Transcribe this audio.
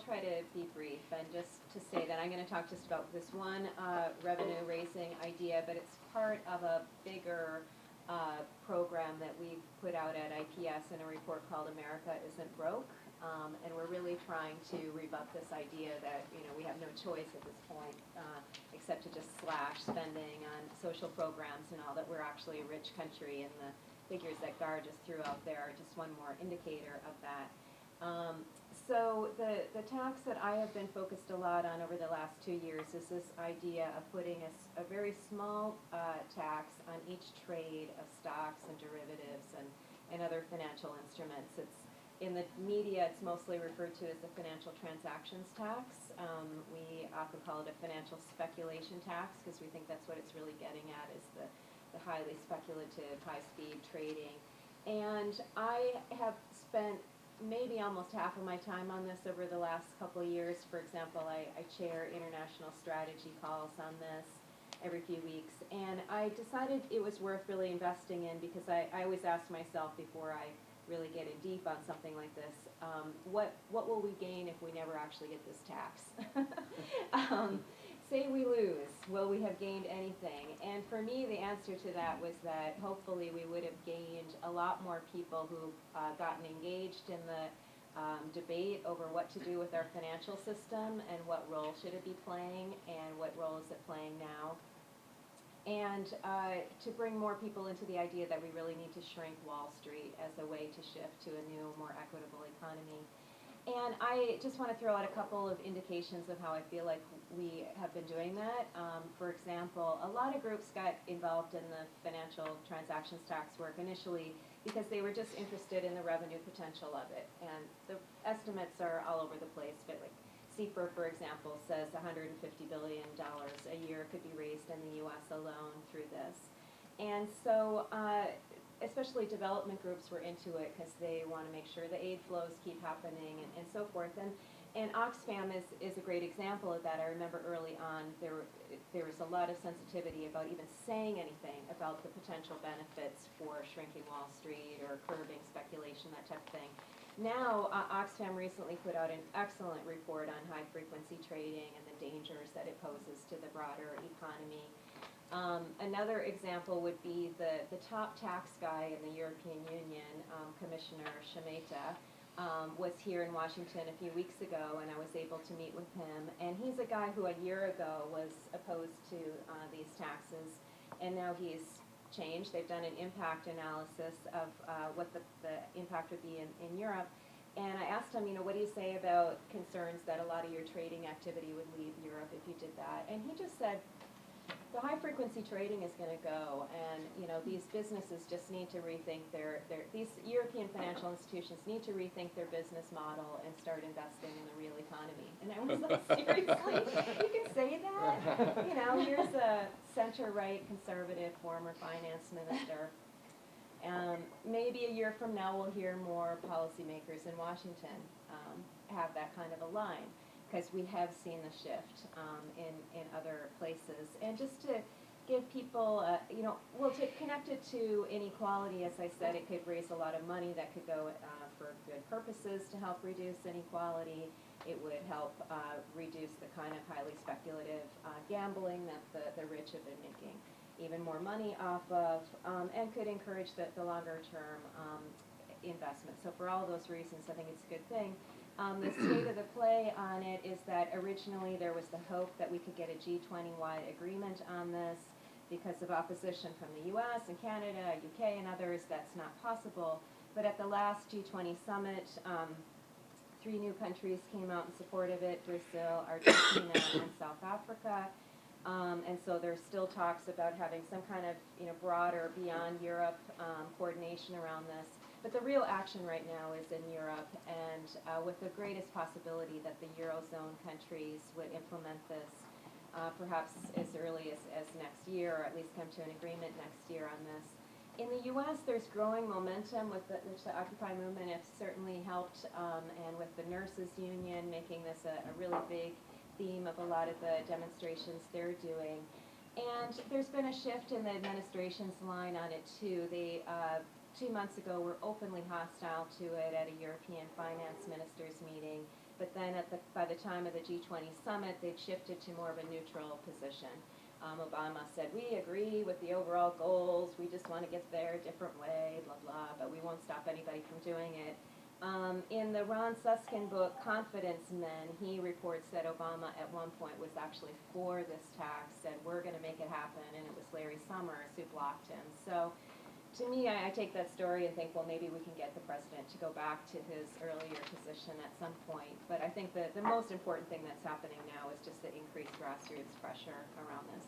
try to be brief and just to say that I'm going to talk just about this one revenue raising idea, but it's part of a bigger program that we've put out at IPS in a report called America Isn't Broke. And we're really trying to rebut this idea that, we have no choice at this point except to just slash spending on social programs and all, that we're actually a rich country, and the figures that Gar just threw out there are just one more indicator of that. So the tax that I have been focused a lot on over the last 2 years is this idea of putting a very small tax on each trade of stocks and derivatives and other financial instruments. In the media, it's mostly referred to as the financial transactions tax. We often call it a financial speculation tax because we think that's what it's really getting at, is the highly speculative, high-speed trading. And I have spent maybe almost half of my time on this over the last couple of years. For example, I chair international strategy calls on this every few weeks. And I decided it was worth really investing in, because I always ask myself before I really get in deep on something like this, what will we gain if we never actually get this tax? Say we lose, will we have gained anything? And for me, the answer to that was that hopefully we would have gained a lot more people who've gotten engaged in the debate over what to do with our financial system and what role should it be playing and what role is it playing now. And to bring more people into the idea that we really need to shrink Wall Street as a way to shift to a new, more equitable economy. And I just want to throw out a couple of indications of how I feel like we have been doing that. For example, a lot of groups got involved in the financial transactions tax work initially because they were just interested in the revenue potential of it. And the estimates are all over the place, but like CFR, for example, says $150 billion a year could be raised in the U.S. alone through this. And so especially development groups were into it because they want to make sure the aid flows keep happening and so forth. And Oxfam is a great example of that. I remember early on there was a lot of sensitivity about even saying anything about the potential benefits for shrinking Wall Street or curbing speculation, that type of thing. Now, Oxfam recently put out an excellent report on high-frequency trading and the dangers that it poses to the broader economy. Another example would be the top tax guy in the European Union, Commissioner Šemeta, was here in Washington a few weeks ago, and I was able to meet with him. And he's a guy who a year ago was opposed to these taxes, and now he's changed. They've done an impact analysis of what the impact would be in Europe. And I asked him, what do you say about concerns that a lot of your trading activity would leave Europe if you did that? And he just said, the high-frequency trading is going to go, and these businesses just need to rethink these European financial institutions need to rethink their business model and start investing in the real economy. And I was like, seriously? You can say that? Here's a center-right conservative former finance minister. Maybe a year from now we'll hear more policymakers in Washington have that kind of a line, because we have seen the shift in other places. And just to give people, to connect it to inequality, as I said, it could raise a lot of money that could go for good purposes to help reduce inequality. It would help reduce the kind of highly speculative gambling that the rich have been making even more money off of, and could encourage the longer-term investment. So for all those reasons, I think it's a good thing. The state of the play on it is that originally there was the hope that we could get a G20-wide agreement on this. Because of opposition from the U.S. and Canada, UK, and others, that's not possible. But at the last G20 summit, 3 new countries came out in support of it: Brazil, Argentina, and South Africa. And so there's still talks about having some kind of broader, beyond Europe, coordination around this. But the real action right now is in Europe, and with the greatest possibility that the Eurozone countries would implement this perhaps as early as next year, or at least come to an agreement next year on this. In the U.S., there's growing momentum which the Occupy movement has certainly helped, and with the nurses union making this a really big theme of a lot of the demonstrations they're doing. And there's been a shift in the administration's line on it too. They 2 months ago were openly hostile to it at a European finance ministers meeting, but then by the time of the G20 summit, they'd shifted to more of a neutral position. Obama said, we agree with the overall goals, we just want to get there a different way, blah, blah, but we won't stop anybody from doing it. In the Ron Suskind book, Confidence Men, he reports that Obama at one point was actually for this tax, said we're going to make it happen, and it was Larry Summers who blocked him. So to me, I take that story and think, well, maybe we can get the president to go back to his earlier position at some point. But I think the most important thing that's happening now is just the increased grassroots pressure around this.